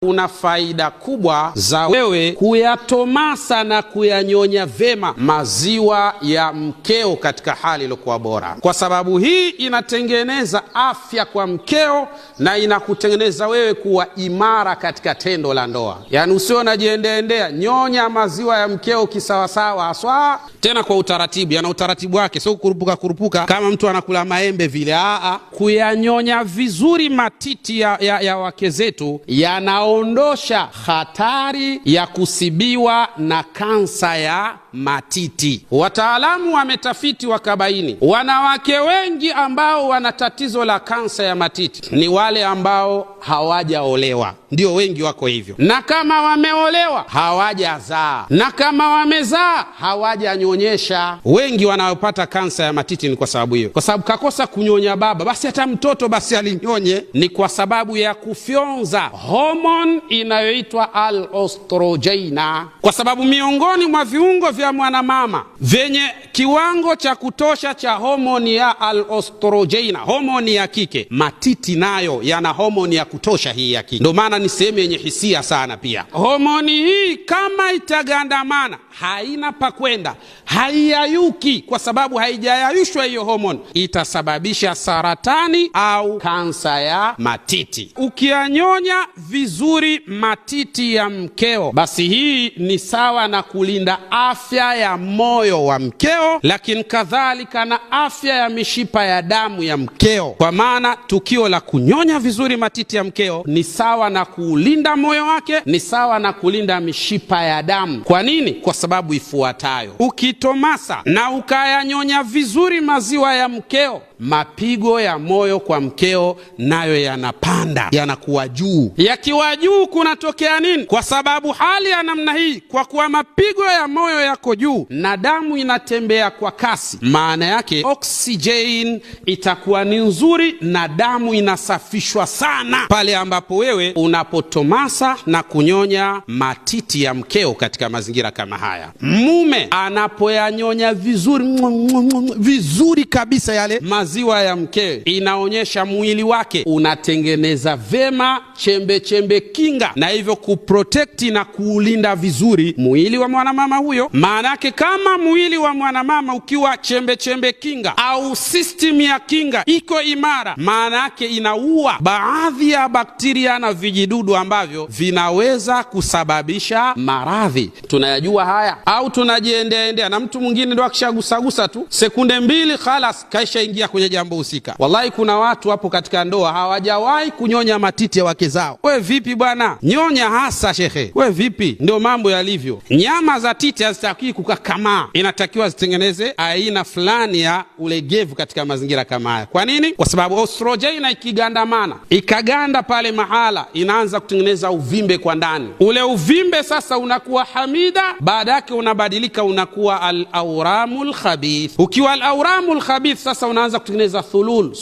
Kuna faida kubwa za wewe kuyatomasa na kuyanyonya vema maziwa ya mkeo katika hali iliyokuwa bora, kwa sababu hii inatengeneza afya kwa mkeo na inakutengeneza wewe kuwa imara katika tendo la ndoa. Yani usio unajiendeendea, nyonya maziwa ya mkeo kisawasawa, aswa tena kwa utaratibu. Yana utaratibu wake, sio kurupuka kama mtu anakula maembe vile. Kuyanyonya vizuri matiti ya wake zetu yanaondosha hatari ya kusibiwa na kansa ya matiti. Wataalamu wametafiti wakabaini wanawake wengi ambao wana tatizo la kansa ya matiti ni wale ambao hawajaolewa. Ndio wengi wako hivyo, na kama wameolewa hawajazaa, na kama wamezaa hawajanyonyesha. Wengi wanaopata kansa ya matiti ni kwa sababu hiyo, kwa sababu kakosa kunyonya baba, basi hata mtoto basi alinyonye. Ni kwa sababu ya kufyonza hormone inayoitwa al-ostrogena, kwa sababu miongoni mwa viungo vya mwanamama venye kiwango cha kutosha cha hormone ya al-ostrogena, hormone ya kike, matiti nayo yana hormone ya kutosha hii ya kike. Ndio maana ni sehemu yenye hisia sana. Pia hormone hii kama itagandamana, haina pa kwenda, haiyayuki, kwa sababu haijayayushwa hiyo hormone, itasababisha saratani au kansa ya matiti. Ukianyonya vizuri matiti ya mkeo, basi hii ni sawa na kulinda afya ya moyo wa mkeo, lakini kadhalika na afya ya mishipa ya damu ya mkeo. Kwa maana tukio la kunyonya vizuri matiti ya mkeo ni sawa na kulinda moyo wake, ni sawa na kulinda mishipa ya damu. Kwa nini? Kwa sababu ifuatayo: ukitomasa na ukayanyonya vizuri maziwa ya mkeo, mapigo ya moyo kwa mkeo nayo yanapanda, yanakuwa juu. Yakiwa juu kunatokea nini? Kwa sababu hali ya namna hii, kwa kuwa mapigo ya moyo yako juu na damu inatembea kwa kasi, maana yake oxygen itakuwa ni nzuri na damu inasafishwa sana pale ambapo wewe unapotomasa na kunyonya matiti ya mkeo katika mazingira kama haya. Mume anapoyanyonya vizuri kabisa yale maziwa ya mkewe, inaonyesha mwili wake unatengeneza vema chembe kinga, na hivyo kuprotekti na kuulinda vizuri mwili wa mwanamama huyo. Maana yake kama mwili wa mwanamama ukiwa chembe kinga au system ya kinga iko imara, maana yake inaua baadhi ya bakteria na vijidudu ambavyo vinaweza kusababisha maradhi. Tunayajua haya au tunajiendeendea? Na mtu mwingine ndo akishagusagusa tu sekunde mbili khalas kaisha ingia kwenye jambo husika. Wallahi kuna watu hapo katika ndoa hawajawahi kunyonya matiti ya wake zao. We vipi bwana? Nyonya hasa shekhe. We vipi? Ndio mambo yalivyo. Nyama za titi hazitakiwi kukakamaa, inatakiwa zitengeneze aina fulani ya ulegevu katika mazingira kama haya. Kwa nini? Kwa sababu ostrogena ikigandamana, ikaganda pale mahala, inaanza kutengeneza uvimbe kwa ndani. Ule uvimbe sasa unakuwa hamida, baada yake unabadilika unakuwa al-awramul khabith. Ukiwa al-awramul khabith sasa unaanza kutengeneza thulul,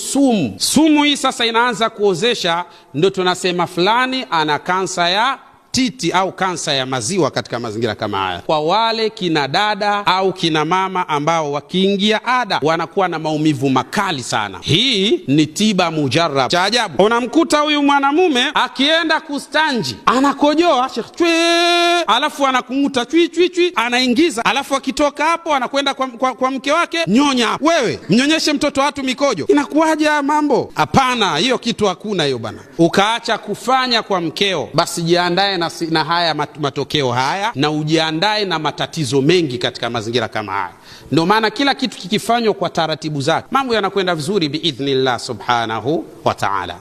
sumu hii sasa inaanza kuozesha, ndio tunasema fulani ana kansa ya titi au kansa ya maziwa katika mazingira kama haya. Kwa wale kina dada au kina mama ambao wakiingia ada wanakuwa na maumivu makali sana, hii ni tiba mujarrab. Cha ajabu, unamkuta huyu mwanamume akienda kustanji anakojoa alafu anakunguta chui anaingiza, alafu akitoka hapo anakwenda kwa mke wake, nyonya. Wewe mnyonyeshe mtoto watu mikojo, inakuwaje mambo? Hapana, hiyo kitu hakuna hiyo bana. Ukaacha kufanya kwa mkeo, basi jiandae na haya matokeo haya, na ujiandae na matatizo mengi katika mazingira kama haya. Ndio maana kila kitu kikifanywa kwa taratibu zake, mambo yanakwenda vizuri biidhnillah subhanahu wa ta'ala.